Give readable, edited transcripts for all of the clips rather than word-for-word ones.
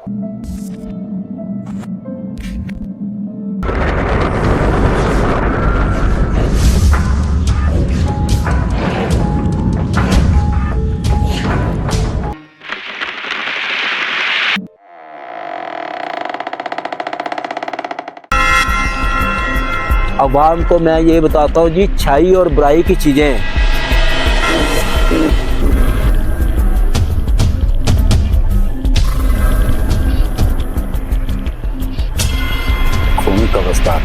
عوام کو میں یہ بتاتا ہوں جی، اچھائی اور برائی کی چیزیں ہیں۔ خون کا واسطہ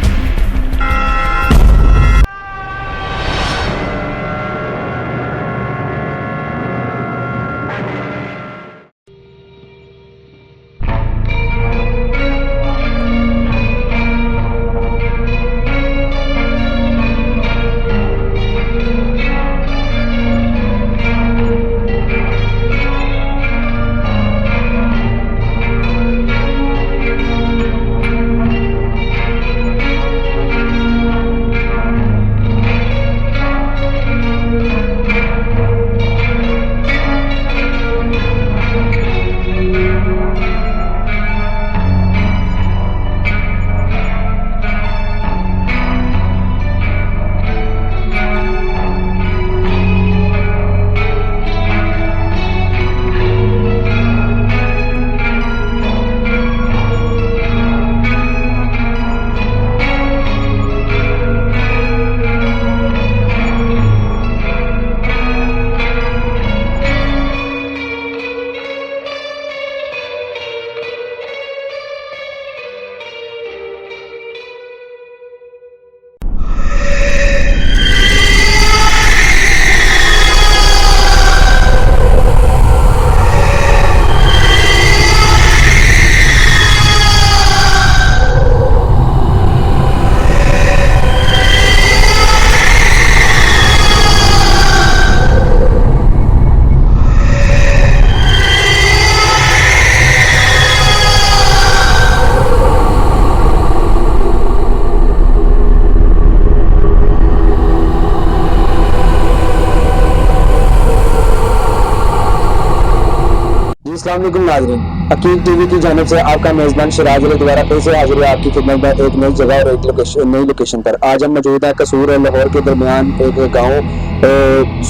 السلام علیکم ناظرین، عقیل ٹی وی کی جانب سے آپ کا میزبان شراز علی دوبارہ پھر سے حاضر ہے آپ کی خدمت میں ایک نئی جگہ اور ایک نئی لوکیشن پر۔ آج ہم موجود ہیں قصور اور لاہور کے درمیان ایک گاؤں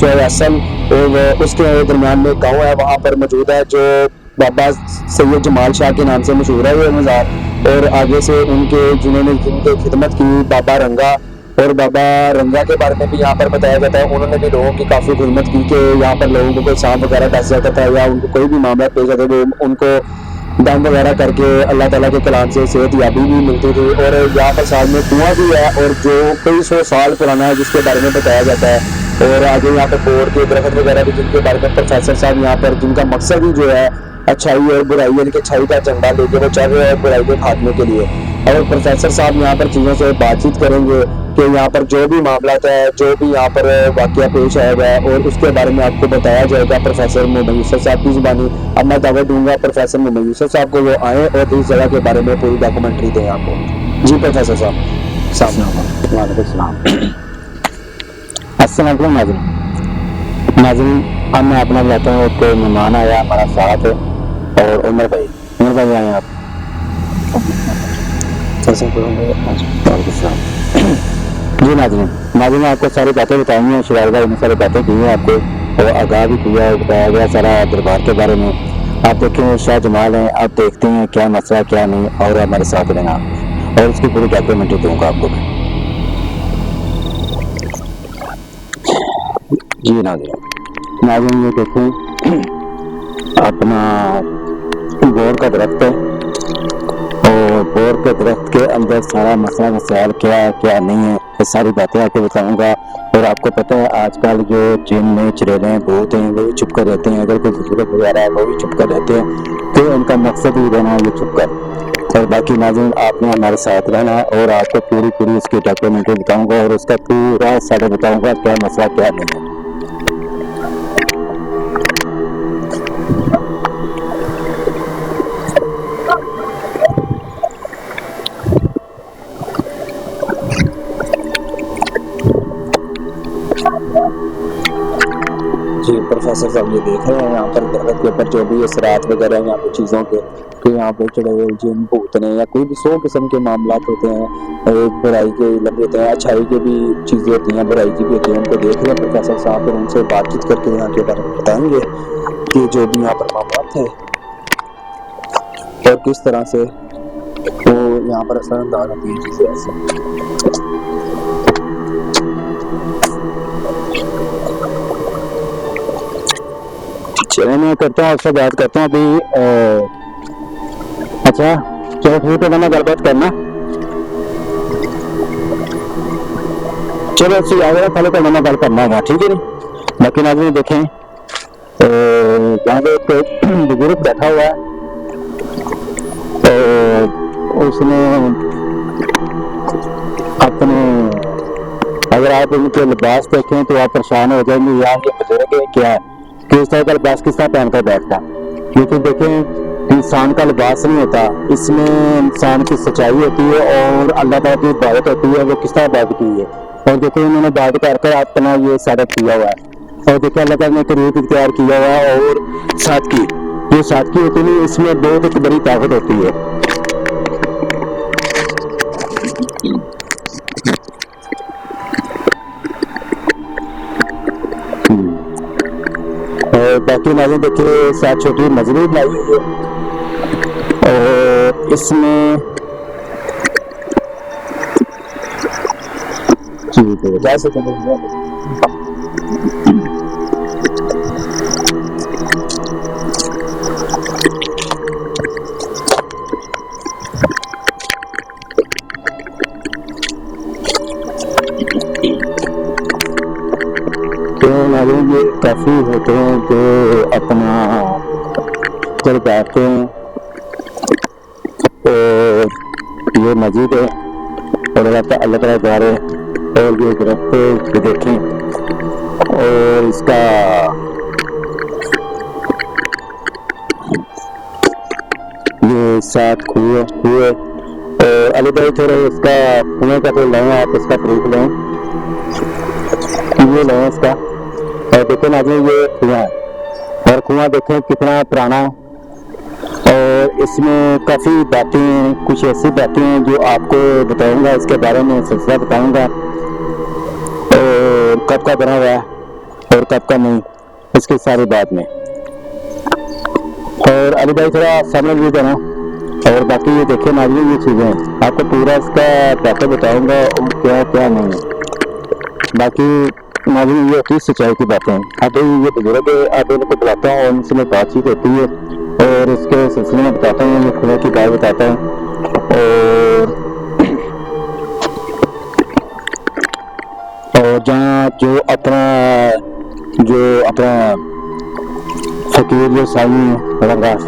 سوئے اصل، اور اس کے درمیان میں ایک گاؤں ہے، وہاں پر موجود ہے جو بابا سید جمال شاہ کے نام سے مشہور ہے یہ مزار، اور آگے سے ان کے جنہوں نے جن کی خدمت کی بابا رنگا، اور بابا رنگا کے بارے میں بھی یہاں پر بتایا جاتا ہے، انہوں نے بھی لوگوں کی کافی خدمت کی کہ یہاں پر لوگوں کو کوئی سانپ وغیرہ ڈس جاتا تھا یا ان کو کوئی بھی معاملہ پیش آتا تھا، ان کو دم وغیرہ کر کے اللہ تعالیٰ کے کلام سے صحت یابی بھی ملتی تھی۔ اور یہاں پر ساتھ میں کنواں بھی ہے اور جو کئی سو سال پرانا ہے، جس کے بارے میں بتایا جاتا ہے۔ اور آگے یہاں پر بور کے درخت وغیرہ بھی، جن کے بارے میں پروفیسر صاحب یہاں پر، جن کا مقصد ہی جو ہے اچھائی اور برائی، یعنی کہ اچھائی کا جھنڈا لے کے وہ چل رہے ہیں برائی کے خاتمے کے لیے۔ اور پروفیسر صاحب یہاں پر چیزوں سے بات چیت کریں گے کہ یہاں پر جو بھی معاملات ہے، جو بھی یہاں پر واقعہ پیش آئے گا، اور اس کے بارے میں آپ کو بتایا جائے گا پروفیسر محمد یوسف صاحب کی زبانی۔ اب میں دعوت دوں گا پروفیسر محمد یوسف صاحب کو وہ آئیں اور اس جگہ کے بارے میں پوری ڈاکومنٹری دیں آپ کو۔ جی پروفیسر صاحب۔ وعلیکم السلام۔ السلام علیکم ناظرین، اب میں اپنا بتاتا ہوں کہ مہمان آیا ہمارا ساتھ، اور عمر بھائی آئے آپ۔ جی ناظرین آپ کو ساری باتیں بتائی ہیں، شرار بھائی نے ساری باتیں کی ہیں آپ کو، اور آگاہ بھی کیا ہے، بتایا گیا سارا دربار کے بارے میں۔ آپ دیکھیں شاہ جمال ہیں، آپ دیکھتے ہیں کیا مسئلہ کیا نہیں، اور ہمارے ساتھ رہنا، اور اس کی پوری ڈاکیومنٹری دوں گا آپ کو میں۔ جی ناظرین یہ دیکھیں اپنا بور کا درخت ہے، اور بور کے درخت کے اندر سارا مسئلہ مسائل کیا ہے کیا نہیں ہے، یہ ساری باتیں آپ کو بتاؤں گا۔ اور آپ کو پتہ ہے آج کل جو جن میں چڑیلے ہیں بہت ہیں، وہ بھی چھپ کر رہتے ہیں، اگر کوئی بزرگ وغیرہ ہے وہ بھی چھپ کر رہتے ہیں، تو ان کا مقصد ہی رہنا ہے یہ چھپ کر۔ اور باقی ناظرین آپ نے ہمارے ساتھ رہنا، اور آپ کو پوری اس کی ڈاکیومنٹری بتاؤں گا، اور اس کا پورا سارا بتاؤں گا کیا مسئلہ کیا نہیں ہے۔ جی پروفیسر मंजर हम ये देख रहे हैं यहाँ पर दरख्त के ऊपर जो भी असरात वगैरह हैं यहाँ पे चीज़ों के कि यहाँ पे चढ़े हुए जिन भूतने या कोई भी 100 किस्म के मामलात होते हैं। एक बुराई के लम्बे होते हैं, अच्छाई के भी चीज़ें होती हैं, बुराई की भी होती हैं। उनको देख रहे हैं प्रोफेसर साहब और उनसे बातचीत करके यहाँ के बारे में बताएंगे कि जो भी यहाँ पर मामलात है और किस तरह से वो यहाँ पर असरअंदाज होती है चीज़ें ऐसे। चलो मैं करता हूँ, आपसे बात करता हूँ अभी। अच्छा चलो ठीक है, मैं गलबात करना। चलो अच्छी आ गया, पहले तो मैंने गल करना है, ठीक है नी। बाकी आदमी देखें यहाँ पे एक बुजुर्ग बैठा हुआ है, तो उसने अपने, अगर आप उनके लिबास देखें तो आप परेशान हो जाएंगे, यहाँ ये बुजुर्ग है क्या है, कि इस तरह का लिबास किस तरह पहनकर बैठता। लेकिन देखें इंसान का लिबास नहीं होता, इसमें इंसान की सच्चाई होती है और अल्लाह ताला की इबादत होती है, वो किस तरह इबादत की है। और देखो उन्होंने इबादत करके अपना ये सादत किया हुआ है, और देखो अल्लाह ताला ने एक रूप इख्तियार किया हुआ है। और सादगी, जो सादगी होती है इसमें बहुत एक बड़ी ताकत होती है। और बाकी नाज़रीन देखिए साथ छोटी मजबूरी बनाई हुई है, और इसमें जा सकते हैं ये काफी होते हैं जो अपना जब बैठते हैं, और ये मस्जिद है और अल्लाह ताला द्वारे, और ये दरख्त भी देखें, और इसका ये साथ कुएं कुएं, और अली भाई थोड़ा इसका कुएं का तो लें, आप इसका प्रूफ लें, ये लें इसका। और देखो ना ये कुआं है, और कुआं देखें कितना पुराना है, और इसमें काफी बातें, कुछ ऐसी बातें हैं जो आपको बताऊंगा, इसके बारे में सिलसिला बताऊंगा, और कब का बना हुआ है और कब का नहीं, इसकी सारी बात में। और अली भाई थोड़ा समझ भी देना। और बाकी ये देखे ना ये चीजें आपको पूरा इसका बातें बताऊंगा और क्या क्या नहीं है। बाकी मालूम ये होती है सच्चाई की बातें। अब ये बुजुर्ग अब इनको बुलाता हूँ और उनसे में बातचीत होती है, और इसके सिलसिले में बताता हूँ, ये खुदा की बात बताता है। और जहाँ जो अपना फकीर जो साईं है रंगास,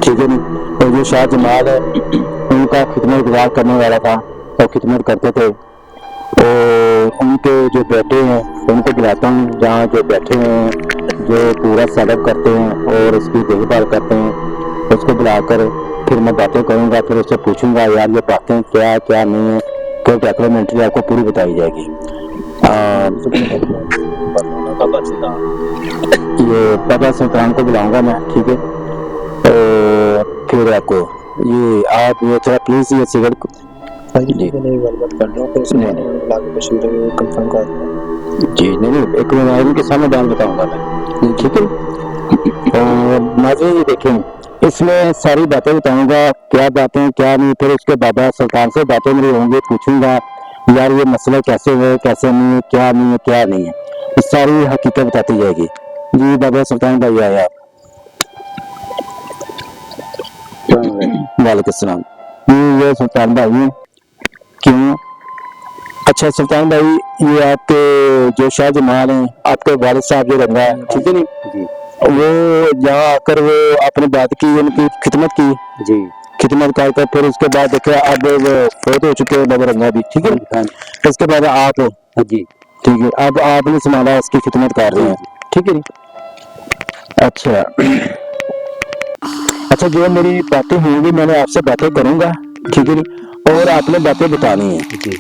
ठीक है नी, और जो शाह जमाल है उनका खिदमत गुजार करने वाला था, और खिदमत करते थे। और उनके जो बेटे हैं उनको बुलाता हूँ, जहाँ जो बैठे हैं, जो पूरा सेटअप करते हैं और उसकी देखभाल करते हैं, उसको बुलाकर फिर मैं बातें करूँगा, फिर उससे पूछूंगा यार ये बातें क्या क्या नहीं है, तो डॉक्यूमेंट्री आपको पूरी बताई जाएगी। ये बाबा सुल्तान को बुलाऊंगा मैं, ठीक है। और फिर आपको ये आप ये थोड़ा प्लीज ये सिगरेट जी नहीं एक के सामने बात बताऊंगा मैं, ठीक है। और नाज़रीन ये देखें इसमें सारी बातें बताऊंगा, क्या बातें क्या नहीं, फिर उसके बाबा सुल्तान से बातें मेरी होंगी, पूछूंगा यार ये मसला कैसे है कैसे नहीं है, क्या नहीं है क्या नहीं है, इस सारी हकीकत बताती जाएगी। जी बाबा सुल्तान भाई आए आप। वालेकुम सलाम। ये सुल्तान भाई क्यों? अच्छा सुल्तान भाई ये आपके जो शाह जमाल हैं, आपके वालिद साहब जो रंगा है, ठीक है नी, वो यहाँ आकर वो आपने बात की, उनकी खिदमत की जी, खिदमत कर फिर उसके बाद देखा अब वो फोत हो चुके हैं बाबा रंगा भी, ठीक है। इसके बाद आप जी ठीक है, अब आपने संभाला उसकी खिदमत कर रहे हैं, ठीक है। अच्छा अच्छा जो मेरी बातें होंगी मैंने आपसे बातें करूंगा, ठीक है, और आपने बातें बतानी है जी।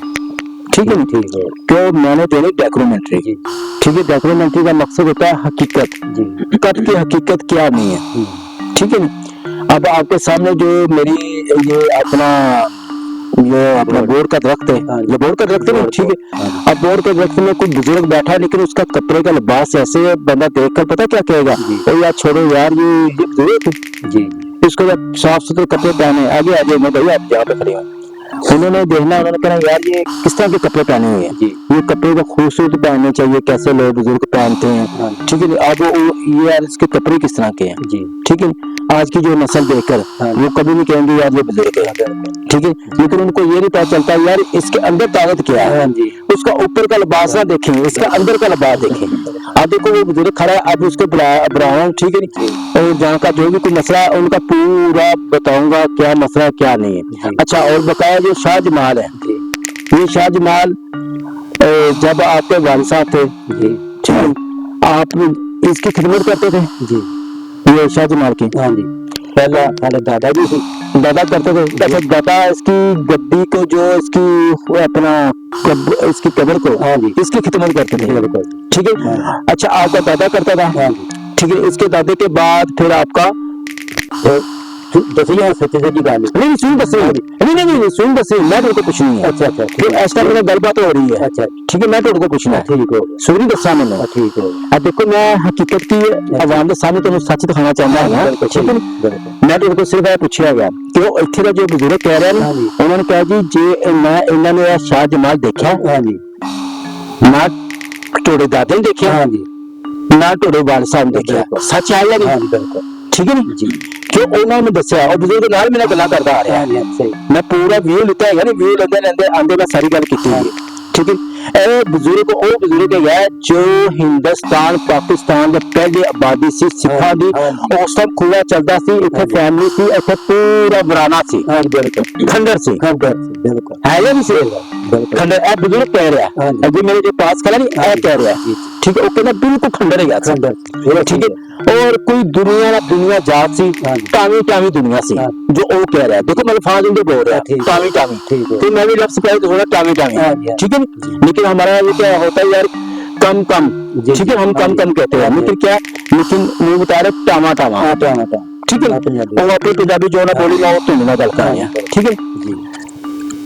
ठीक है ठीक है क्यों मैंने देनी डॉक्यूमेंट्री, जी ठीक है। डॉक्यूमेंट्री का मकसद होता है हकीकत, जी कब की हकीकत क्या नहीं है, ठीक है ना। अब आपके सामने जो मेरी ये अपना बोर का दरख्त है, ये बोर का दरख्त है ना, ठीक है। अब बोर के दरख्त में कोई बुजुर्ग बैठा है, लेकिन उसका कपड़े का लिबास ऐसे है, बंदा देख कर पता क्या कहेगा, ओ यार छोड़ो यार ये बुजुर्ग है, जी इसको जब साफ सुथरे कपड़े पहने, आगे आगे मैं भैया आप यहाँ पे खड़े हो, उन्होंने देखना, उन्होंने कहना यार ये किस तरह के कपड़े पहने हुए हैं, जी ये कपड़े का खूबसूरत पहनने चाहिए, कैसे लोग बुजुर्ग पहनते हैं, ठीक है। अब ये यार इसके कपड़े किस तरह के हैं, जी ठीक है। आज की जो नस्ल देखकर वो कभी नहीं कहेंगे यार ये बुजुर्ग है, ठीक है, लेकिन उनको ये नहीं पता चलता यार इसके अंदर ताकत क्या है, उसका ऊपर का लिबास ना देखें, इसका अंदर का लिबास देखें। अब देखो वो बुजुर्ग खड़ा है, अब उसको बुलाऊं, ठीक है, और जहाँ का जो भी कोई मसला है उनका पूरा बताऊंगा क्या मसला क्या नहीं है। अच्छा, और बकाया जो शाहजमाल है, ये शाहजमाल जब आपके वालिद साहब थे, ठीक है, आप इसकी खिदमत करते थे जी ये शाहजमाल की, हाँ जी पहले दादाजी से दादा करते थे। अच्छा, दादा इसकी गद्दी को जो इसकी वो अपना इसकी कब्र को, हाँ जी इसकी खिदमत करते थे, बिल्कुल ठीक है। अच्छा, आपका दादा करता था, हाँ जी ठीक है, इसके दादे के बाद फिर आपका दसिया सच्चे सच्ची गाल नहीं सुन दसे, नहीं सुन दसे, मैं तेरे को कुछ नहीं है, अच्छा अच्छा तो ऐसा मेरा गलबात हो रही है, अच्छा ठीक है, मैं तेरे को पूछना है, ठीक हो सुनी दसा मैंने, ठीक हो अब देखो मैं हकीकत की आवाम के सामने तेन सच दिखाना चाहता हूँ, ठीक है। मैं तेरे को सिर्फ पूछा गया कि वो इत्थे का जो बुजुर्ग कह रहे हैं, उन्होंने कहा जी जे मैं इन्होंने शाहजमाल देखा, हाँ जी ना टोड़े दादे ने देखा, हाँ जी ना टोड़े वालिद साहब ने देखा, सच है या हाँ नहीं, जी बिल्कुल ठीक है जी क्यों उन्होंने दसिया, और बुजुर्ग नाल मेरा गला करता आ रहा हाँ है, जी सही मैं पूरा व्यू लिता है, व्यू लेंदे आंदे मैं सारी गल की है, ठीक है। ए बुजुर्ग ओ बुजुर्ग है जो हिंदुस्तान पाकिस्तान ਦੇ ਪਹਿਲੀ ਆਬਾਦੀ ਸੀ ਸਿੱਖਾਂ ਦੀ, ਉਸ ਟਾਈਮ ਖੂਆ ਚੱਲਦਾ ਸੀ, ਇੱਥੇ ਫੈਮਿਲੀ ਸੀ, ਇੱਥੇ ਪੂਰਾ ਵਰਾਨਾ ਸੀ, हाँ जी बिल्कुल खंडर ਸੀ, बिल्कुल है या नहीं ਸੀ बिल्कुल खंडर, ए बुजुर्ग कह रहा है, अभी मेरे जो पास खड़ा नहीं ए कह रहा है, ठीक है, वो कहना बिल्कुल खंडर है यार, खंडर ठीक है। और कोई दुनिया ना दुनिया जात सी, टावी टावी दुनिया सी, जो वो कह रहा है, देखो मैं अल्फाज उनके बोल रहा है टावी टावी, ठीक है तो मैं भी लफ्ज पहले तो थोड़ा टावी टावी, ठीक है। लेकिन हमारा ये क्या होता है यार कम कम, ठीक है, हम कम कम कहते हैं, लेकिन क्या, लेकिन मुंह बता रहे टावा टावा, ठीक है, वो अपनी पंजाबी जो ना बोली ना वो तुम ना गल कर रहे हैं, ठीक है।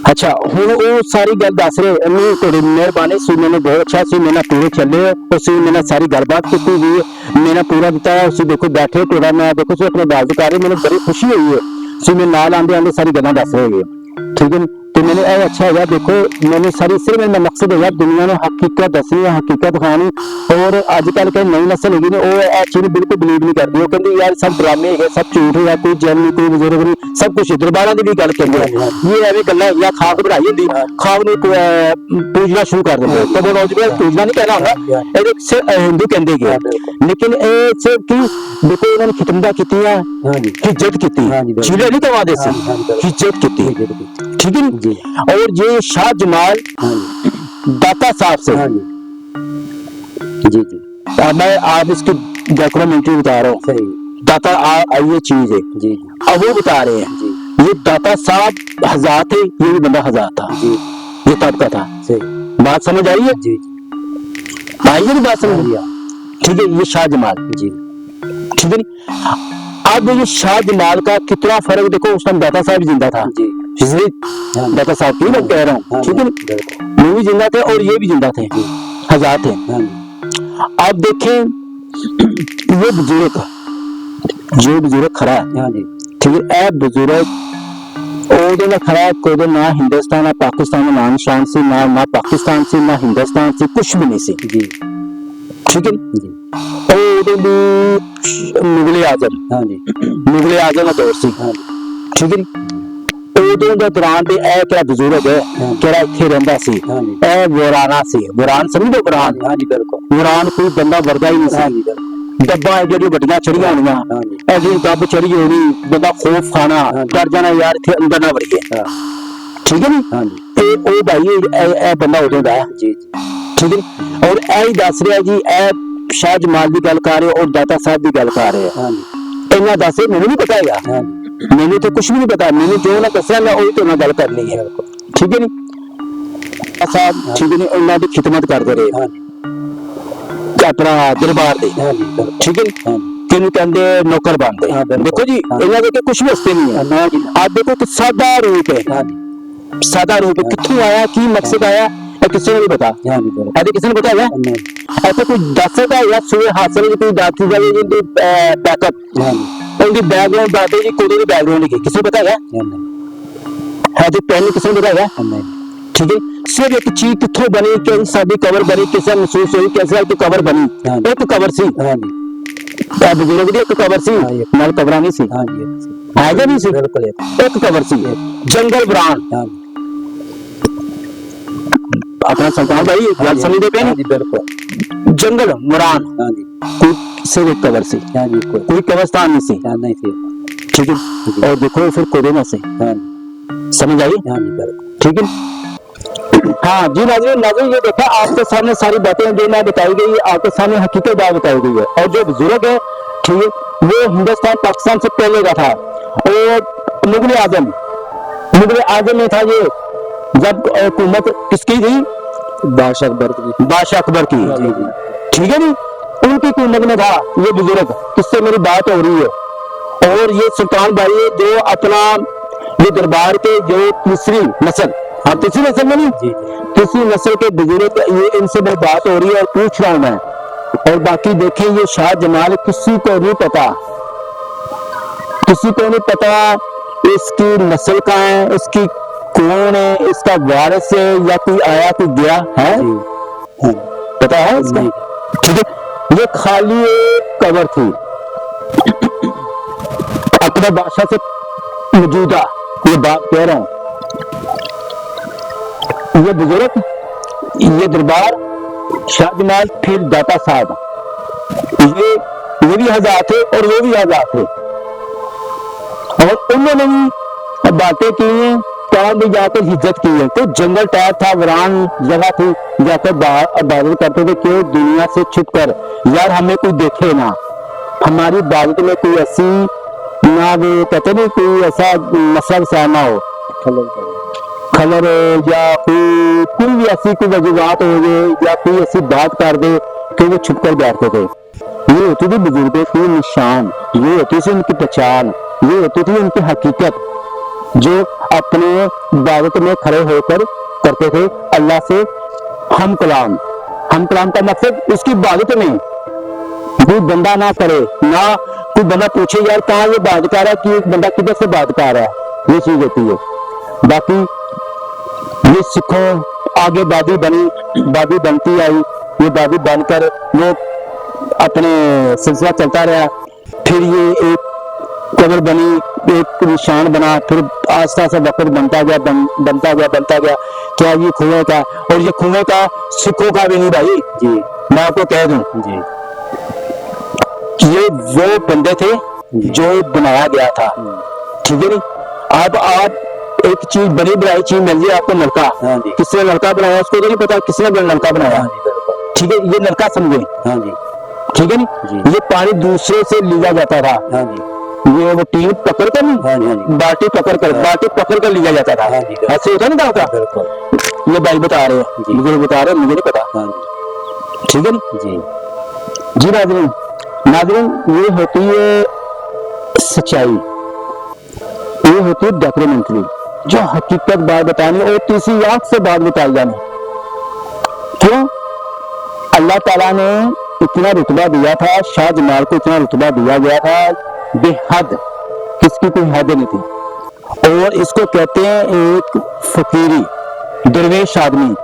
अच्छा हुण वो सारी गल दस रहे, मैं थोड़ी मेहरबानी सी, मैंने बहुत अच्छा सी, मैंने पूरे चले उसी मैंने सारी गलबात की हुई, मैंने पूरा दिता है उसी, देखो बैठे थोड़ा मैं देखो सी अपने बाल कर रहे, मैंने बड़ी खुशी हुई है, सी मैं नाल आंदे आंदे सारी गल्लां दस रहे हैं, ठीक है। तो मैंने अच्छा है देखो मैंने सारी सिर्फ मेरा मकसद है दुनिया ने हकीकत दसनी है, हकीकत दिखानी, और अजकल के नई नस्ल होगी वो चीज बिल्कुल बिलीव नहीं करती, वो कहती यार सब ड्रामे है, सब झूठ है, कोई जन नहीं, कोई बुजुर्ग नहीं, सब कुछ दरबारा की भी गल कहते हैं, ये एवं गल्लां या खाक बढ़ाई होंदी, खाक ने पूजना शुरू कर देंगे, तो पूजना नहीं कहना होगा, हिंदू कहते गए, लेकिन सिर्फ की देखो उन्होंने खिदमतां कीतियां, इज्जत की, चीले नहीं करवाते सी, इज्जत की, ठीक है। और ये शाहजमाल दाता साहब से, जी जी मैं आप इसकी डॉक्यूमेंट्री बता रहा हूँ, दाता ये चीज है जी अब वो बता रहे हैं, ये दाता साहब हजार थे, ये भी बंदा हजार था, ये तब का था, बात समझ आई है, आई है बात समझ, ठीक है। ये शाहजमाल जी, ठीक है। अब ये शाहजमाल का कितना फर्क देखो, उस टाइम दाता साहब जिंदा था, दाता साहब की मैं कह रहा हूँ, ठीक है, वो भी जिंदा थे और ये भी जिंदा थे, हजार थे। अब देखें ये बुजुर्ग जो बुजुर्ग खड़ा है, ठीक है, ए बुजुर्ग ओदे खड़ा है, कोई ना हिंदुस्तान ना पाकिस्तान ना निशान से, ना पाकिस्तान से ना हिंदुस्तान से, कुछ भी नहीं से, ठीक है। मुगले आजम का दौर से, ठीक है, उदों के दौरान भी ए क्या बुजुर्ग है क्या इत्थे रहिंदा सी, ए वराना सी, वरान समझदो वरान, वरान कोई बंदा वर्गा ही नहीं सी, डब्बा जेडी वड्डियां चढ़ियां होनियां, ऐसी डब चढ़ी होनी, बंदा खौफ खाना, डर जाना यार इत्थे अंदर ना वड़िए, ठीक है नी, ते ओ भाई ए बंदा उदों दा, ठीक है। और ए ही दस रहा जी, ए शाहजमाल की गल कर रहे और दाता साहब की गल कर रहे हैं, इन्ना दस मैंने नहीं पता है, मैंने तो कुछ भी नहीं पता, मैंने जो ना दसिया मैं वही तो गल करनी है, ठीक है नी। ਸਾਹਿਬ ਠੀਕ ਨਹੀਂ ਉਹਨਾਂ ਦੀ ਖਿਦਮਤ ਕਰਦੇ ਰਹੇ ਹਾਂਜੀ ਆਪਣਾ ਦਰਬਾਰ ਦੇ ਹਾਂਜੀ ਬਿਲਕੁਲ ਠੀਕ ਹੈ ਨੀ? ਹਾਂਜੀ ਕਿਹਨੂੰ ਕਹਿੰਦੇ ਨੌਕਰ ਬਣਦੇ ਹਾਂ, ਬਿਲਕੁਲ। ਦੇਖੋ ਜੀ ਹਾਂ। ਇਹਨਾਂ ਦੇ ਤੇ ਕੁਝ ਵਸਤੇ ਨਹੀਂ ਹੈ ਨਾ ਜੀ ਆਪ ਦੇਖੋ ਕਿ ਸਾਦਾ ਰੂਪ ਹੈ ਹਾਂਜੀ ਸਾਦਾ ਰੂਪ ਹੈ ਕਿੱਥੋਂ ਆਇਆ ਕੀ ਮਕਸਦ ਆਇਆ ਇਹ ਕਿਸੇ ਨੂੰ ਨਹੀਂ ਪਤਾ ਹਾਂਜੀ ਬਿਲਕੁਲ ਇਹਦੇ ਕਿਸੇ ਨੂੰ ਪਤਾ ਹੈਗਾ ਨਹੀਂ ऐसे कुछ दस सकता है या सुए हासिल की कोई दाती जावे जी बैकअप ਹਾਂਜੀ उनकी बैकग्राउंड दाते जी कोई भी बैकग्राउंड की किसी को पता है ਨਹੀਂ है तो पहले किसी को पता है ਨਹੀਂ ठीक है सिर्फ एक चीज कितों बनी कैसी साडी कवर बनी कैसे महसूस हुई कैसे एक कवर बनी हाँ। एक कवर सी ਹਾਂਜੀ बुजुर्ग की एक कवर सी हाँ, ये- नाल कवरा नहीं सी ਹਾਂਜੀ है क्या नहीं सी ਬਿਲਕੁਲ एक कवर सी जंगल ब्रांड ਹਾਂਜੀ अपना सुल्तान भाई गल समझते पे ਹਾਂਜੀ ਬਿਲकुल नहीं जंगल मुरान ਹਾਂਜੀ कोई सिर्फ एक कवर सी ਹਾਂਜੀ ਕੋਈ कोई कब्रस्तान नहीं सी ਨਹੀਂ ਸੀ ठीक है और देखो फिर कोई ना से ਹਾਂਜੀ समझ आई ਹਾਂਜੀ बिल्कुल ठीक है हाँ जी नाज़रीन ये देखा आपके सामने सारी बातें जो मैं बताई गई है आपके सामने हकीकत बात बताई गई है और जो बुजुर्ग है ठीक है वो हिंदुस्तान पाकिस्तान से पहले का था और मुगल आजम में था ये जब हुकूमत किसकी थी बादशाह अकबर की की जी जी ठीक है नी उनकी हुकूमत में था ये बुजुर्ग किससे मेरी बात हो रही है और ये सुल्तान भाई जो अपना ये दरबार के जो तीसरी नस्ल हाँ तीसरी नस्ल में नहीं जी किसी नस्ल के बुजुर्ग ये इनसे मेरी बात हो रही है और पूछ रहा हूं मैं और बाकी देखें ये शाह जमाल किसी को नहीं पता किसी को नहीं पता इसकी नस्ल कहाँ है इसकी कौन है इसका वारिस है या कोई आया कोई गया है जी हाँ पता है इसका नहीं ठीक है ये खाली एक कबर थी अपने बादशाह से मौजूदा ये बात कह रहा हूं ये बुजुर्ग ये दरबार शाह जमाल फिर दाता साहब ये भी हजार थे और वो भी हजार थे और उन्होंने भी बातें की हैं काम भी जाकर हिज्जत की है तो जंगल टाइप था वीरान जगह थी जाकर इबादत करते थे क्यों दुनिया से छुप कर यार हमें कोई देखे ना हमारी इबादत में कोई ऐसी ना वो कहते नहीं कोई ऐसा मसला वसा ना हो खलर या कोई भी ऐसी कोई वजूहत हो गए या कोई ऐसी बात कर दे कि वो छुप कर बैठते थे ये होती थी बुजुर्गों की निशान ये होती थी उनकी पहचान ये होती थी उनकी हकीकत जो अपने इबादत में खड़े होकर करते थे अल्लाह से हम कलाम का मकसद उसकी इबादत में कोई बंदा ना करे ना कोई बंदा पूछे यार कहाँ ये बात कर रहा है कि बंदा किधर से बात कर रहा है ये चीज होती है बाकी ये सिखों आगे बादी बनती आई ये बादी बनकर वो अपने सिलसिला चलता रहा फिर ये एक कब्र बनी एक निशान बना फिर आस्ता आस्ता वक्त बनता गया क्या ये कुएं का और ये कुएं का सिखों का भी नहीं भाई जी मैं आपको कह दूं जी ये वो बंदे थे जो बनाया गया था ठीक है नहीं अब आप एक चीज बनी बनाई चीज मिल जाए आपको नलका हाँ जी किसने नलका बनाया उसको तो नहीं पता किसने नलका बनाया हाँ जी बिल्कुल ठीक है ये नलका समझे हाँ जी ठीक है जी। नहीं ये पानी दूसरे से लिया जाता था हाँ जी ये वो टीम पकड़ कर नहीं हाँ जी हाँ जी बाल्टी पकड़ कर लिया जाता था हाँ जी। ऐसे होता नहीं था बिल्कुल ये भाई बता रहे हैं जी। मुझे बता रहे हैं मुझे नहीं पता हाँ जी ठीक है ना जी जी नाज़रीन ये होती है सच्चाई ये होती है डॉक्यूमेंट्री जो हकीकत बात बतानी और तीसरी आंख से बात बताई जानी क्यों अल्लाह ताला ने इतना रुतबा दिया था शाह जमाल को इतना रुतबा दिया गया था बेहद किसकी कोई हद नहीं थी और इसको कहते हैं एक फकीरी दरवेश आदमी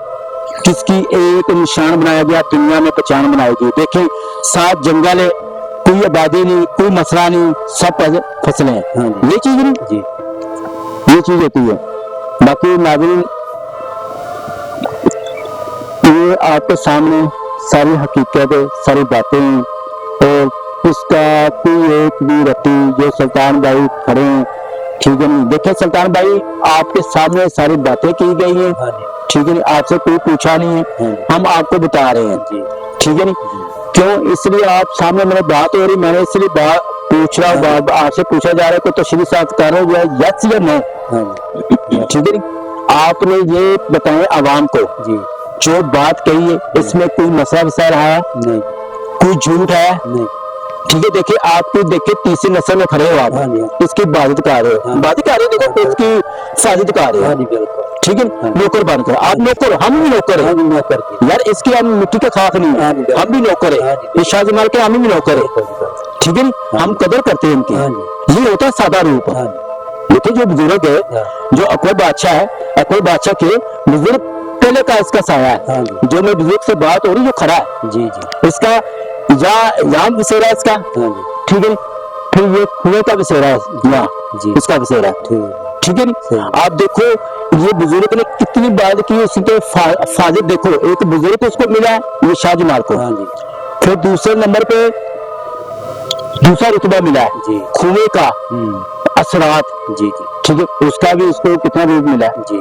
किसकी एक निशान बनाया गया दुनिया में पहचान बनाई गई देखें सात जंगल है कोई आबादी नहीं कोई मसला नहीं सब फसलें हैं हाँ जी। ये चीज नहीं जी ये चीज होती है बाकी नाज़रीन ये आपके सामने सारी हकीकत है सारी बातें हैं और इसका कोई एक भी रत्ती जो सुल्तान भाई खड़े हैं ठीक है नहीं देखिए सुल्तान भाई आपके सामने सारी बातें की गई हैं हाँ जी ठीक है नहीं आपसे कोई पूछा नहीं है हाँ जी हम आपको बता रहे हैं जी ठीक है नहीं क्यों इसलिए आप सामने मेरे बात हो रही मैंने इसलिए बात पूछ रहा हूँ आपसे पूछा जा रहा है कोई तशरीह साथ कर रहे हो यस या नो हाँ जी ठीक है नहीं آپ نے یہ بتائیں عوام کو جی جو بات کہی ہے اس میں کوئی مسئلہ وسائل ہے نہیں کوئی جھوٹ ہے نہیں ٹھیک ہے دیکھیں آپ کو دیکھیں تیسری نسل میں کھڑے ہو آپ ہاں جی اس کی عبادت کر رہے ہو عبادت کر رہے ہو دیکھو اس کی حفاظت کر رہے ہاں ہو جی بالکل ٹھیک ہے نوکر بن کر آپ نوکر ہم بھی نوکر ہاں ہیں جی نوکر کی یار اس کی ہم مٹی کا خاک نہیں ہاں جی ہے ہم بھی نوکر ہاں ہیں جی یہ شاہ جمال کے ہم بھی نوکر ہیں بالکل بالکل ٹھیک ہے نا ہم قدر کرتے ہیں ان کی ہاں جی یہ ہوتا ہے سادہ روپ ہاں دیکھیں جو بزرگ ہے ہاں جو اکبر بادشاہ ہے اکبر بادشاہ کے بزرگ پہلے کا اس کا سایہ ہے ہاں جی جو میں بزرگ سے بات ہو رہی جو کھڑا ہے جی جی اس کا یہاں بسیرا اس کا ہاں جی ٹھیک ہے پھر یہ کنویں کا بسیرا ہے یہاں جی اس کا بسیرا ٹھیک ٹھیک ہے صحیح نا آپ دیکھو یہ بزرگ نے کتنی بات کی اس کے فاضل دیکھو ایک بزرگ اس کو ملا ہے یہ شاہ جمال کو ہاں جی پھر دوسرے نمبر پہ دوسرا رتبہ ملا ہے جی کنویں کا اثرات جی جی ٹھیک ہے اس کا بھی اس کو کتنا روپ ملا ہے جی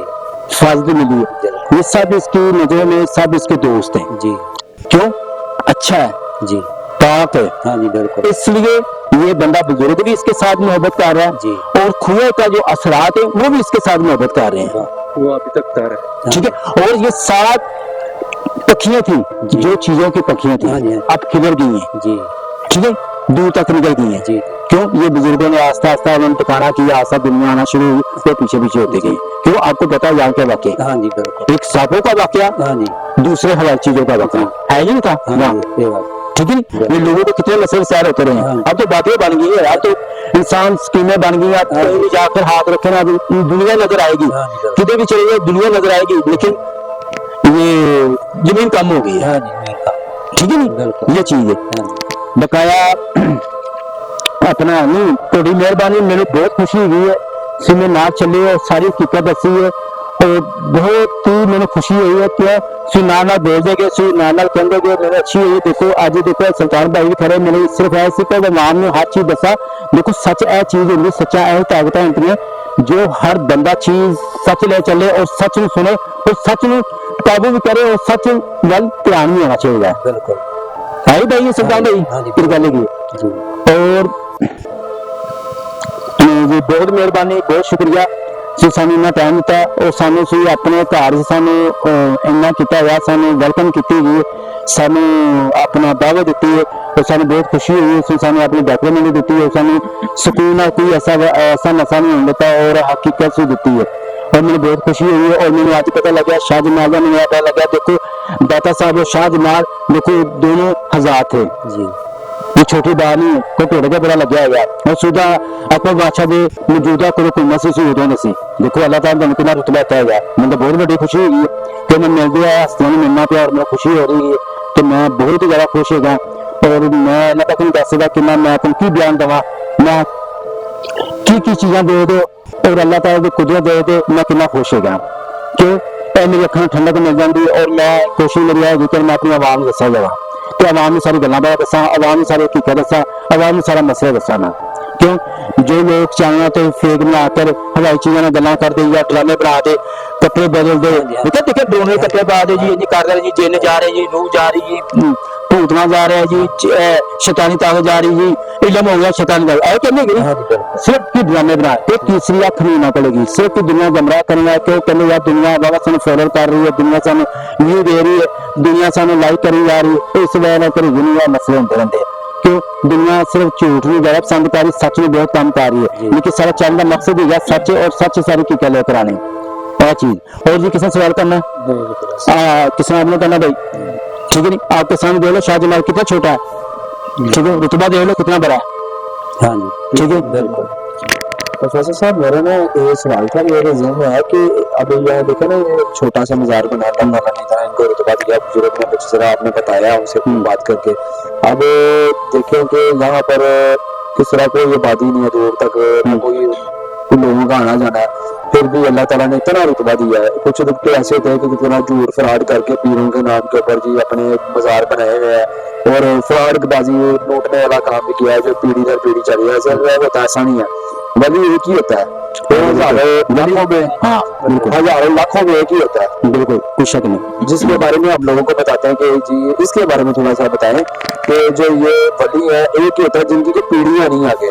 فاضل ملی ہے یہ سب اس کی نظروں میں سب اس کے دوست ہیں جی کیوں اچھا ہے جی پاک ہے ہاں جی بالکل اس لیے یہ بندہ بزرگ بھی اس کے ساتھ محبت کر رہا جی ہے اور کنویں کا جو اثرات ہیں وہ بھی اس کے ساتھ محبت کر رہے ہیں واہ وہ ابھی تک کر ہے ٹھیک ہے اور یہ 7 پکھیاں تھیں جی جو چیزوں کی پکھیاں تھیں ہاں جی اب کھلر گئی ہیں جی ٹھیک ہے دور تک نکل گئی ہیں جی کیوں یہ بزرگوں نے آہستہ آہستہ انہوں ٹکانا کیا آسا دنیا آنا شروع ہوئی وہ پیچھے پیچھے ہوتے جی گئی کیوں آپ کو پتا ہے یہاں کے واقعے ہاں جی بالکل ایک سانپوں کا واقعہ ہاں جی دوسرے ہوائی چیزوں کا واقعہ جی ہے ہی نہیں تھا ہاں وہاں جی یہ بات ٹھیک ہے نا یہ لوگوں کو کتنے مسئلے سیر ہوتے رہے ہاں ہیں جی اب تو باتیں بن گئی ہے اب تو انسان اسکیمیں بن گئی اب ہاں کہیں جی بھی جا کر ہاتھ رکھے نا دنیا نظر آئے گی ہاں جی بالکل کدھر بھی چلے گئے دنیا نظر آئے گی لیکن یہ زمین کم ہو گئی ہے ہاں جی میرا ٹھیک ہے نا بالکل یہ چیز ہے ہاں جی بقایا اپنا نہیں تھوڑی مہربانی میرے بہت خوشی ہوئی ہے سمے نہ چلے اور ساری حقیقت دسی ہے اور بہت ہی میں نے خوشی ہوئی ہے کہ سی نال بول دے گے سی نال کہہ دے گے میرے اچھی ہوئی دیکھو آج دیکھو سلطان بھائی بھی کھڑے میں نے صرف ایسی کہ عوام نے ہر چیز دسا دیکھو سچ اے چیز ہوتی سچا اے طاقت ہے جو ہر بندہ چیز سچ لے چلے اور سچ نو سنے اور سچ نو قابو بھی کرے اور سچ ول دھیان نہیں ہونا چاہیے بالکل ہے بھائی ہاں سلطان جی بھائی ہاں جی پھر گل کی جی اور جی بہت مہربانی بہت شکریہ سی سانو اتنا ٹائم دیتا اور سانو سی اپنے گھر سانو اینا کیتا ہوا سانو ویلکم کیتی ہوئی سانو اپنا دعوت دیتی ہے اور سانو بہت خوشی ہوئی اس سانو اپنی ڈاکومنٹ دیتی ہے سانو سکون ہے کوئی ایسا نشہ نہیں ہونے دیتا اور حقیقت سے دیتی ہے اور مجھے بہت خوشی ہوئی ہے اور مجھے آج پتہ لگا شاہ جمال کا مجھے پتہ لگا دیکھو داتا صاحب اور شاہ جمال دیکھو دونوں آزاد تھے جی یہ چھوٹی بات نہیں ہے کوئی ٹوڑے کا بڑا لگیا ہوا اور سودا اکبر بادشاہ کے موجودہ کوئی حکومت سے سہولتوں نے سی دیکھو اللہ تعالیٰ نے کتنا رتبہ طے ہوا مجھے بہت بڑی خوشی ہوئی ہے کہ میں ملتے آیا ہستیاں نے ملنا پیا اور مجھے خوشی ہو رہی ہے تو میں بہت ہی زیادہ خوش ہو گیا اور میں اللہ تک نہیں دس سکتا کہ میں اپنے کی بیان دوا میں کی چیزاں دے دو اور اللہ تعالیٰ کی قدرت دے دو میں کتنا خوش ہو گیا کہ میری اکھاں ٹھنڈک مل جاتی اور میں کوشش میری ہے کہ میں اپنی عوام کو دسا جا کہ عوام نے ساری گلاں بارے دسا عوام نے سارے حقیقت دسا عوام نے سارا مسئلہ دسا نا کیوں جو لوگ چینلوں تو فیک بنا کر ہوائی چیزوں نے گلاں کر دے یا ڈرامے بنا دے کپڑے بدل دے دیکھے ڈرامے کپڑے پا دے جی یہ کر رہے جی جن جا رہے جی روح جا رہی جی بھوتنا جا رہا ہے جی شیطانی طاقت جا رہی جی علم ہو گیا شیطانی طاقت اے کہنے گی ہاں جی بالکل صرف کی ڈرامے بنا کے تیسری اکھ نہیں نہ پڑے گی صرف کی دنیا گمراہ کرنے گا کہ کہنے گا دنیا بابا سانو فالو کر رہی ہے دنیا سانو ویو دے رہی ہے دنیا سانو لائک کری جا رہی ہے اس وجہ کر دنیا مسئلے ہوتے رہتے ہیں کہ دنیا صرف جھوٹ نہیں زیادہ پسند کر رہی سچ میں بہت کم کر رہی ہے جی لیکن سارا چلنے کا مقصد ہی ہے سچ اور سچ ساری کی لے کر آنے چیز اور جی کس نے سوال کرنا ہے کس نے آپ نے کرنا بھائی ٹھیک ہے نہیں آپ کے سامنے دیکھ لو شاہ جمال کتنا چھوٹا ہے ٹھیک ہے رتبہ دیکھ لو کتنا بڑا ہے ہاں جی ٹھیک ہے بالکل پروفیسر صاحب میرا نا یہ سوال تھا میرے ذہن میں ہے کہ اب یہ دیکھو نا یہ چھوٹا سا مزار بنانا نہیں تھا ان کو رتبہ دیا بزرگ نے کچھ طرح آپ نے بتایا ان سے بات کر کے اب دیکھیں کہ یہاں پر کس طرح کوئی یہ بات ہی نہیں ہے دور تک نہ کوئی لوگوں کا آنا جانا ہے پھر بھی اللہ تعالیٰ نے اتنا رتبہ دیا ہے کچھ رتبے ایسے ہوتے ہیں کہ اتنا جھوٹ فراڈ کر کے پیروں کے نام کے اوپر جی اپنے بازار بنائے ہوئے ہیں اور فراڈ بازی لوٹنے والا کام بھی کیا ہے جو پیڑھی در پیڑھی چل رہا ہے ایسا ہوتا ایسا نہیں ہے वली एक ही होता है, तो हजारों लाखों में, हाँ बिल्कुल हजारों लाखों में एक ही होता है, बिल्कुल कोई शक नहीं। जिसके बारे में आप लोगों को बताते हैं कि जी इसके बारे में थोड़ा सा बताएं कि जो ये वली है एक ही होता है जिनकी कोई पीढ़ियां नहीं आगे,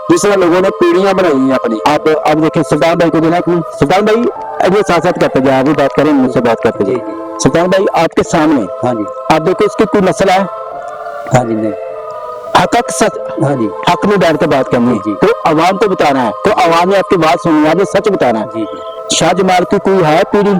दूसरा लोगों ने पीढ़ियां बनाई हैं अपनी। आप अब देखिए सुल्तान भाई को देना कि सुल्तान भाई अभी साथ साथ करते जाए, अभी बात करें मुझसे बात करते जाइए। सुल्तान भाई आपके सामने, हाँ जी, आप देखो इसके कोई मसला है, हाँ जी, नहीं, हक सच, हाँ जी, हक में बैठ कर बात करनी है, जी। तो आवाम को बताना है, तो आवाम ने आपकी बात सुनी, आपने सच बताना है। जी जी, शाहजमाल की कोई है पीढ़ी,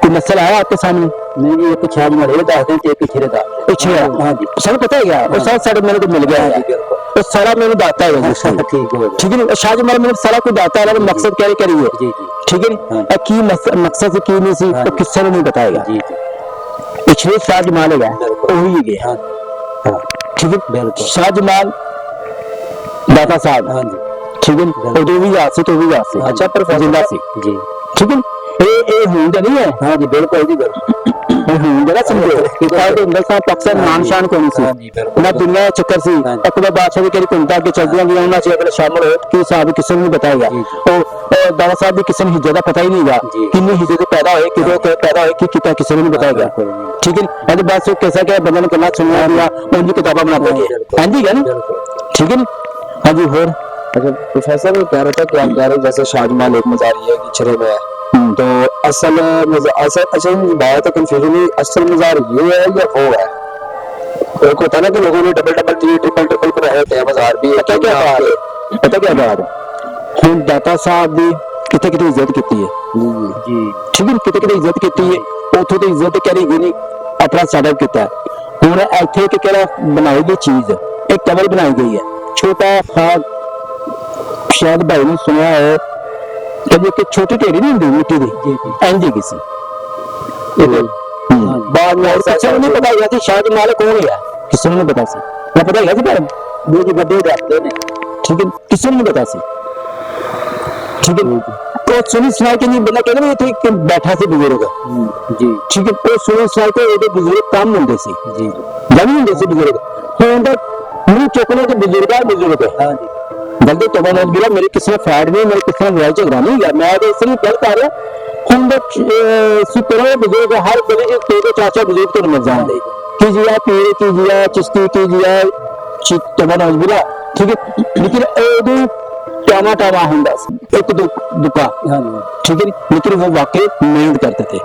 कोई मसला है आपके सामने? नहीं जी, ये कुछ आज मरे दास दें ते पीछे दा, पीछे है, हाँ जी, सब पता है क्या, और सारा सारे मेरे को मिल गया हाँ है, जी, बिल्कुल, तो सारा मैंने दाता है जिससे ठीक हो गया, ठीक है। शाहजमाल मैंने सारा कुछ दाता है, मकसद क्या करिए, जी जी, ठीक है। हाँ। की मकसद से की नहीं सी हाँ तो जी। किससे नहीं बताएगा। जी जी, पिछले शाहजमाल है बिल्कुल। वही गया, हाँ हाँ, ठीक है। बिल्कुल, शाहजमाल दाता साहब, हाँ जी, ठीक है, और जो भी याद से तो भी याद से, हाँ अच्छा जी। पर जिंदा से, जी, ठीक है। ये हुंद नहीं है, हाँ जी, बिल्कुल जी, बिल्कुल, ये हुंद ना समझो कि कायदे अंदर सा पक्सर हाँ नाम जी। शान कोनी सी हाँ जी, बिल्कुल। ना दुनिया चक्कर सी हाँ जी। अकबर बादशाह की कुंटा के चलदियां गया उन्हां से अगर शामिल हो कि साहब किसी ने बताएगा, जी, और दादा साहब भी किसी ने हिज्जे का पता ही नहीं गा जी। कितनी हिज्जे पैदा होए किदों पैदा होए कि किता किसी ने नहीं बताएगा, बिल्कुल, ठीक है। ऐसे बात से कैसा क्या बंदा ने गल्ला सुनना दिया उनकी किताबा बना देंगे, हाँ जी है ना, बिल्कुल, ठीक है। हाँ जी होर अच्छा प्रोफेसर वो कह रहा था कि आप कह रहे हैं जैसे शाहजमाल एक मज़ार ये है कि छरे में है, तो असल असल बात है कंफ्यूजन है, असल मज़ार ये है या वो है? एक होता है ना कि लोगों ने डबल डबल ट्रिपल बनाए होते हैं मज़ार भी, पता क्या बात है, पता क्या बात है, हम दाता साहब की कितने कितनी इज्जत की है, जी, ठीक है, कितने कितनी इज्जत की है, उतों तो इज्जत करी गई नहीं अपना साडा किया हूँ इतने कि कहना बनाई गई चीज एक कबर बनाई गई है छोटा खाक, शायद भाई ने सुना है कभी कि छोटी ढेरी नहीं होती मिट्टी की इंज किसी बाद में किसी को नहीं पता है कि शाहजमाल कौन है, किसी को नहीं पता सी, मैं पता है पर वो जो बड़े रहते हैं, ठीक है, किसी को नहीं पता सी, ठीक है। तो सुनी सुनाई के नहीं बंदा कहना ये थे कि बैठा से बुजुर्ग, जी, ठीक है, तो सुनी सुनाई के ये बुजुर्ग काम होंगे सी, जी, गली होंगे सी बुजुर्ग होंदा मुंह चुकने के बुजुर्ग हाँ जी, गलती तो मैंने बोला मेरी किसी ने फैड नहीं, मेरे किसी ने लड़ाई झगड़ा नहीं किया, मैं तो इसलिए गल कर रहा हम तरह बुजुर्ग हर गली के तेरे चाचा बुजुर्ग तो मर जाते कि जिया पीर की जिया चिश्ती की जिया बोला, ठीक है, लेकिन टामा टामा होंगे एक दुका, हाँ जी, ठीक है, लेकिन वो वाकई मेहनत करते थे,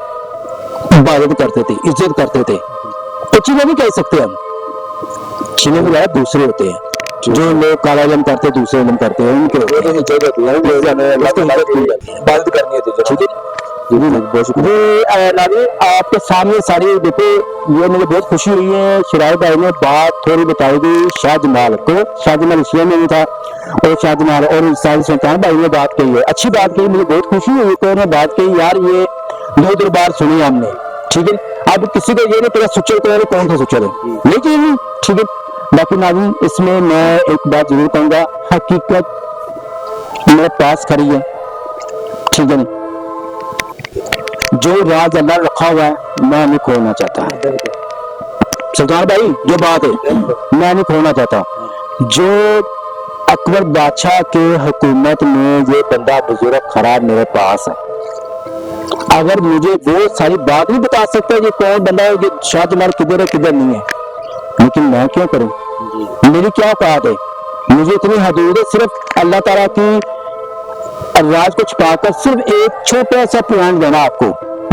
इबादत करते थे, इज्जत करते थे, तो चीजें नहीं कह सकते हम, चीजें वगैरह दूसरे होते हैं जो लोग काला इलम करते दूसरे इलम करते हैं उनके बात करनी होती है, ठीक है। नाज़रीन आपके सामने सारी देखो ये मुझे बहुत खुशी हुई है, शिराज भाई ने बात थोड़ी बताई गई शाहजमाल को, शाहजमाल इसलिए में भी था और शाहजमाल और सुल्तान भाई ने बात कही है, अच्छी बात कही, मुझे बहुत खुशी हुई तो उन्होंने बात कही यार ये दो दरबार सुनी हमने, ठीक है। अब किसी को ये नहीं पता सुचल कौन था सुचल है लेकिन ठीक है। बाकी नाज़रीन इसमें मैं एक बात जरूर कहूंगा, हकीकत मेरे पास खड़ी है, ठीक है, जो राज अल्लाह रखा हुआ है मैं नहीं खोना चाहता, सुल्तान भाई जो बात है मैं नहीं खोना चाहता, जो अकबर बादशाह के हुकूमत में ये बंदा बुजुर्ग खराब मेरे पास है, अगर मुझे वो सारी बात नहीं बता सकता ये कौन बंदा है, ये शाहजमाल किधर है किधर नहीं है, लेकिन मैं क्यों करूं, मेरी क्या औकात है, मुझे इतनी हदूद है, सिर्फ अल्लाह ताला की राज को छुपाकर सिर्फ एक छोटा सा पॉइंट देना आपको,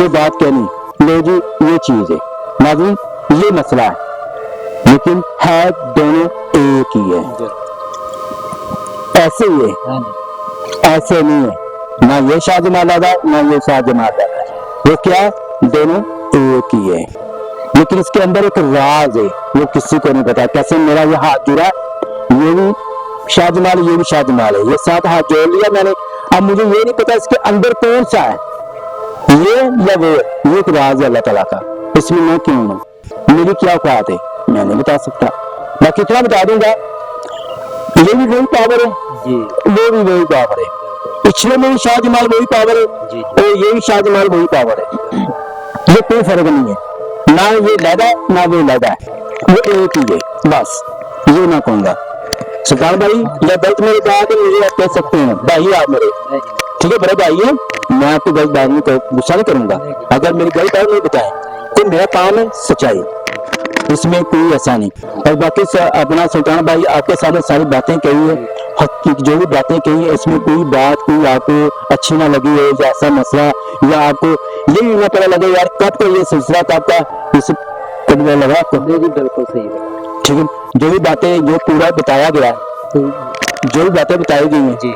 ये बात कहनी लो जी ये चीज है नाज़रीन, ये मसला है, लेकिन है दोनों एक ही है, ऐसे ही है, ऐसे नहीं है, ना ये शाहजमाल आदा ना ये शाहजमाल आदा, वो क्या दोनों एक ही है, लेकिन इसके अंदर एक राज है वो किसी को नहीं पता, कैसे मेरा ये हाथ जुड़ा ये भी शाहजमाल ये भी शाहजमाल है, ये साथ हाथ जोड़ लिया मैंने, अब मुझे ये नहीं पता इसके अंदर कौन सा है ये या वो, ये एक राज है अल्लाह ताला का, इसमें मैं क्यों हूँ, मेरी क्या औकात है मैं नहीं बता सकता, मैं कितना बता दूंगा, ये भी वही पावर है जी, वो भी वही पावर है, पिछले में भी शाहजमाल वही पावर है जी, और ये भी शाहजमाल वही पावर है, ये कोई फर्क नहीं है, ना ये लैदा ना वो लैदा है, वो एक ही है बस, ये ना कहूंगा। सुल्तान भाई या गलत मेरी बात है मुझे आप कह सकते हैं, भाई आप मेरे, ठीक है बड़े भाई है, मैं आपको गलत बात नहीं गुस्सा नहीं करूंगा, अगर मेरी गलत बात नहीं बताए तो मेरा काम है सच्चाई, इसमें कोई ऐसा नहीं। और बाकी अपना सुल्तान भाई आपके सामने सारी बातें कही है, जो भी बातें कही है इसमें कोई बात कोई आपको अच्छी ना लगी है या ऐसा मसला, या आपको ये भी ना पता लगे यार कब का ये सिलसिला कब का, इस कब लगा आपको? बिल्कुल सही है ठीक है, जो भी बातें जो पूरा बताया गया, जो भी बातें बताई गई हैं जी,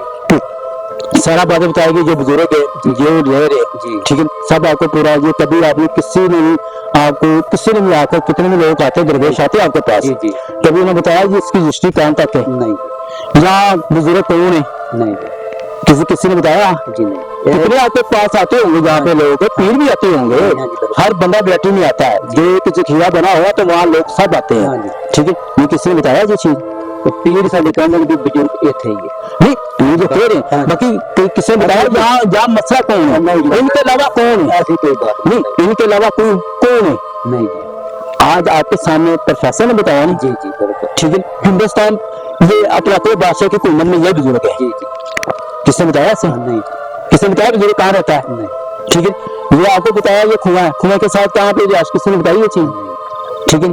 सारा बातें बताई गई, जो बुजुर्ग है जो रह रहे जी। ठीक है, सब आपको पूरा ये कभी आपने किसी ने भी आपको किसी ने भी आकर कितने भी लोग आते दरवेश आते आपके पास, जी जी कभी उन्होंने बताया कि इसकी हिस्ट्री कहाँ तक है नहीं या बुजुर्ग कौन है, नहीं किसी ने बताया? जी नहीं कितने आपके पास आते होंगे जहाँ पे लोग पीर भी आते होंगे, हर बंदा बैटरी में आता है, जो एक जखीरा बना हुआ तो वहाँ लोग सब आते हाँ हैं, जी। ठीक है, ये किसी ने बताया ये चीज? तो पीर साडे कहने भी बुजुर्ग इत्थे ही है नहीं ये जो कह रहे हैं हाँ। बाकी किसी ने बताया यहाँ जहाँ मसला कौन है, इनके अलावा कौन है? ऐसी कोई बात नहीं इनके अलावा कोई कौन है? नहीं जी आज आपके सामने प्रोफेसर ने बताया ना, जी जी बिल्कुल ठीक है, हिंदुस्तान ये अपने बादशाह की हुकूमत में ये बुजुर्ग है, जी जी किसने बताया इसे? नहीं किसने बताया बुजुर्ग कहाँ रहता है? नहीं ठीक है, ये आपको बताया ये कुआं है, कुआं के साथ कहाँ पे रिहायश, किसने बताई ये चीज? ठीक है,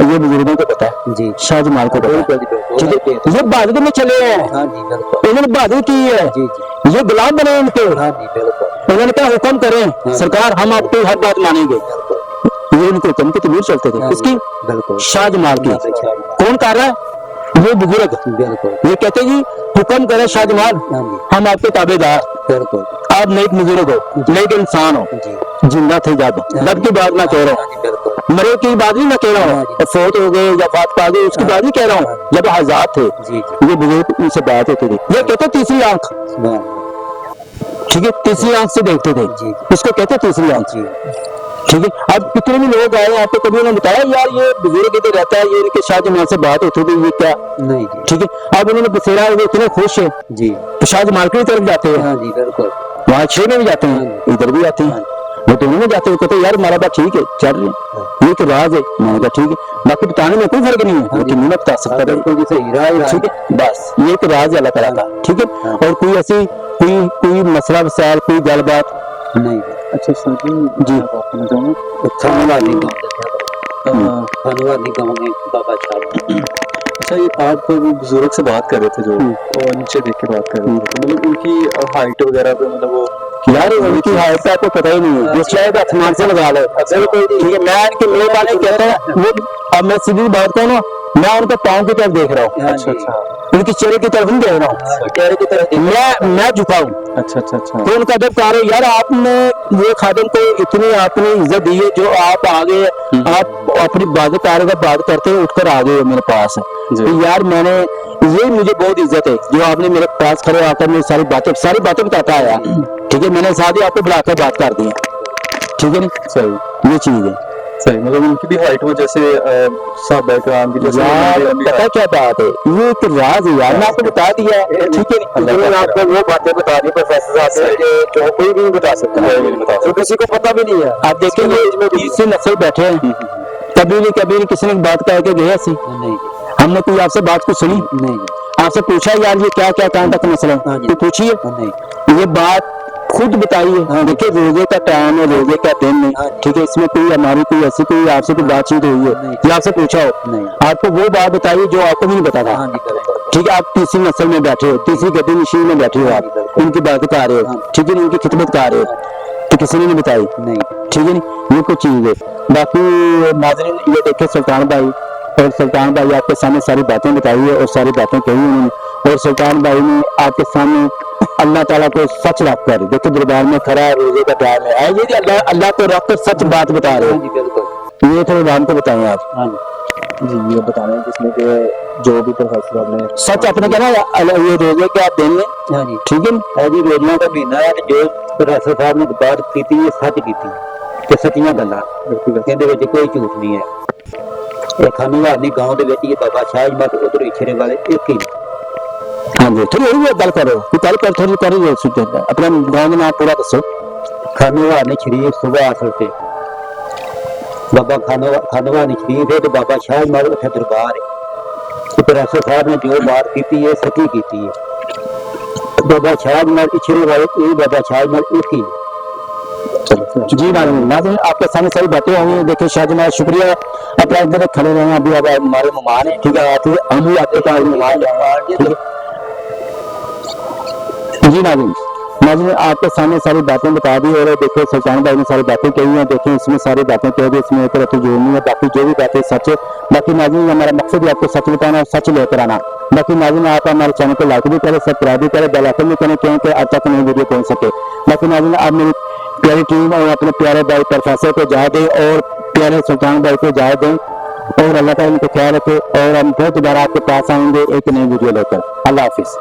ये बुजुर्गों को पता है, जी शाहजमाल को पता है, ठीक है, ये बहादुरी में चले हैं, हाँ जी बिल्कुल इन्होंने बहादुरी की है, जी जी ये गुलाम बने इनके, हाँ जी बिल्कुल उन्होंने कहा हुक्म करें सरकार हम आपकी हर बात मानेंगे, ये उनको हुक्म की तमीर चलते थे, इसकी बिल्कुल शाहजमाल की, कौन कर रहा है? ये बुजुर्ग, बिल्कुल ये कहते जी हुक्म करे शाहजमाल हाँ जी हम आपके ताबेदार, बिल्कुल आप नेक बुजुर्ग हो, नेक इंसान हो, जी जिंदा थे जब की बात मैं कह रहा हूँ, हाँ जी बिल्कुल मरे की बात नहीं मैं कह रहा हूँ, फोत हो गए या फात पा गए उसकी बात नहीं कह रहा हूँ, जब आजाद थे जी जी ये बुजुर्ग उनसे बात होती थी, ये कहते तीसरी आंख, ठीक है, तीसरी आंख से देखते थे, जी इसको कहते तीसरी आंख, जी ठीक है। अब कितने भी लोग आए आपको कभी उन्होंने बताया यार ये बुजुर्ग इधर रहता है, ये इनके शाहजमाल से बात होती थी, ये क्या, नहीं जी ठीक है। अब उन्होंने बसेरा वो इतने खुश है जी तो शाहजमाल की तरफ जाते हैं, हाँ जी बिल्कुल वहाँ 6 में भी जाते हैं, इधर भी आते हैं, वो दोनों में जाते हैं, कहते हैं यार हमारा बात ठीक है चल रही है, ये तो राज है, मैंने कहा ठीक है, बाकी बताने में कोई फर्क नहीं है, लेकिन नहीं बता सकता बिल्कुल सही राज ठीक है, बस ये एक राज है अल्लाह ताला का, ठीक है। और कोई ऐसी कोई मसला वसाल कोई गलबात नहीं अच्छा सर जी आपको बताऊँ खानवानी गाँव में बाबा शाह अच्छा ये आप कोई बुजुर्ग से बात कर रहे थे जो वो नीचे देख के बात कर रहे थे, मतलब उनकी हाइट वगैरह पे मतलब वो यार उनकी हाइट का आपको पता ही नहीं है, जो शायद आसमान से लगा ले, ठीक है, मैं इनके मेरे वाले कहते हैं वो, अब मैं सीधी बात कहूँ ना, मैं उनके पाँव की तरफ देख रहा हूँ, अच्छा अच्छा उनकी चेहरे की तरफ नहीं देख रहा हूँ, चेहरे की तरफ मैं झुका हूँ, अच्छा अच्छा अच्छा तो उनका जब कह रहे यार आपने ये खादिम को इतनी आपने इज्जत दी है, जो आप आगे आप अपनी बात करते हुए उठकर आ गए मेरे पास, तो यार मैंने ये मुझे बहुत इज्जत है जो आपने मेरे पास खड़े आकर मेरी सारी बातें बताता आया, ठीक है, मैंने साथ ही आपको बुलाकर बात कर दी है, ठीक है ना, सही ये चीज है सही, मतलब उनकी भी हाइट वो जैसे साहब कराम की जैसे यार पता क्या बात है, ये एक राज है यार, मैं आपको बता दिया है, ठीक है, मैंने आपको वो बातें बता दी प्रोफेसर साहब से जो कोई भी नहीं बता सकता है, तो किसी को पता भी नहीं है। आप देखेंगे तीसरी नस्ल बैठे हैं, कभी नहीं किसी ने बात करके गए ऐसी, नहीं हमने कोई आपसे बात को सुनी, नहीं आपसे पूछा यार ये क्या क्या कहाँ तक मसला है, तो पूछिए, नहीं ये बात खुद बताइए, देखिए रोजे का टाइम है, रोजे का दिन है, ठीक है, इसमें कोई हमारी कोई ऐसी कोई आपसे कोई बातचीत हुई है या आपसे पूछा हो, नहीं आपको वो बात बताइए जो आपको भी नहीं पता था, हाँ जी बिल्कुल ठीक है, आप तीसरी नस्ल में बैठे हो, तीसरी गद्दी नशीन में बैठे हो, आप उनकी बात कर रहे हो, ठीक है, उनकी खिदमत कर रहे हो, तो किसी ने नहीं बताई, नहीं ठीक है, नहीं ये कुछ चीज है। बाकी नाज़रीन ये देखे सुल्तान भाई, और सुल्तान भाई आपके सामने सारी बातें बताई है और सारी बातें कही उन्होंने, और सुल्तान भाई ने आपके सामने अल्लाह ताला को सच रख कर, देखो दरबार में खड़ा है, रोजे का टाइम है, ये अल्लाह को रख कर सच बात बता रहे हाँ हो, जी बिल्कुल ये थोड़ा नाम को बताएं आप, हाँ जी ये बताना है जिसमें कि जो भी प्रोफेसर साहब ने सच अपने कहना ये रोजे के आप दिन में, हाँ जी ठीक है ना, जी रोज़ाना का महीना है, जो प्रोफेसर साहब ने बात की थी ये सच की थी, ਤੇ ਸੱਚੀਆਂ ਗੱਲਾਂ ਇਹਦੇ ਵਿੱਚ ਕੋਈ ਝੂਠ ਨਹੀਂ ਹੈ। ਇਹ ਖਾਨੂਵਾਨੀ गांव ਦੇ ਵਿੱਚ ਇਹ ਬਾਬਾ ਸ਼ਾਹ ਅਹਿਮਦ ਉਧਰ ਇਛਰੇ ਵਾਲੇ ਇੱਕ ਹੀ ਨੇ। हाँ जी थोड़ी और गल करो, गल कर थोड़ी करो, अपना गाँव का नाम पूरा दसो। खानोवानी शरीफ सुबह असल से बाबा खानोवानी शरीफ है, तो बाबा शाह अहमद उत्थे दरबार है, کہ پروفیسر صاحب نے جو بات کی ہے سچی کی ہے بابا شاہد میں پچھلے والے بابا شاہد میں ایک ہی جی ناظرین آپ کے سامنے ساری باتیں ہوئی ہیں. دیکھیں شاہ جمال شکریہ آپ ادھر کھڑے رہے ہیں. ابھی اب ہمارے مہمان ہیں ٹھیک ہے ہم بھی آپ کے پاس مہمان ہیں. جی ناظرین آپ کے سامنے ساری باتیں بتا دی اور دیکھیں سلطان بھائی نے ساری باتیں کہی ہیں. دیکھیں اس میں ساری باتیں کہہ دی اس میں ایک طرف جوڑنی ہے باقی جو بھی باتیں سچ ہے. باقی ناظرین ہمارا مقصد ہے آپ کو سچ بتانا اور سچ لے کر آنا. باقی ناظرین آپ ہمارے چینل کو لائک بھی کریں سبسکرائب بھی کریں بیل آئکن بھی کریں کیونکہ اب تک نئی ویڈیو پہنچ سکے. باقی ناظرین آپ میری پیاری ٹیم اور اپنے پیارے بھائی پروفیسر کو جائے دیں اور پیارے سلطان بھائی کو جائے دیں اور اللہ تعالیٰ ان کو خیال رکھے اور ہم پھر دوبارہ آپ کے پاس آئیں گے ایک نئی ویڈیو لے کر. اللہ حافظ.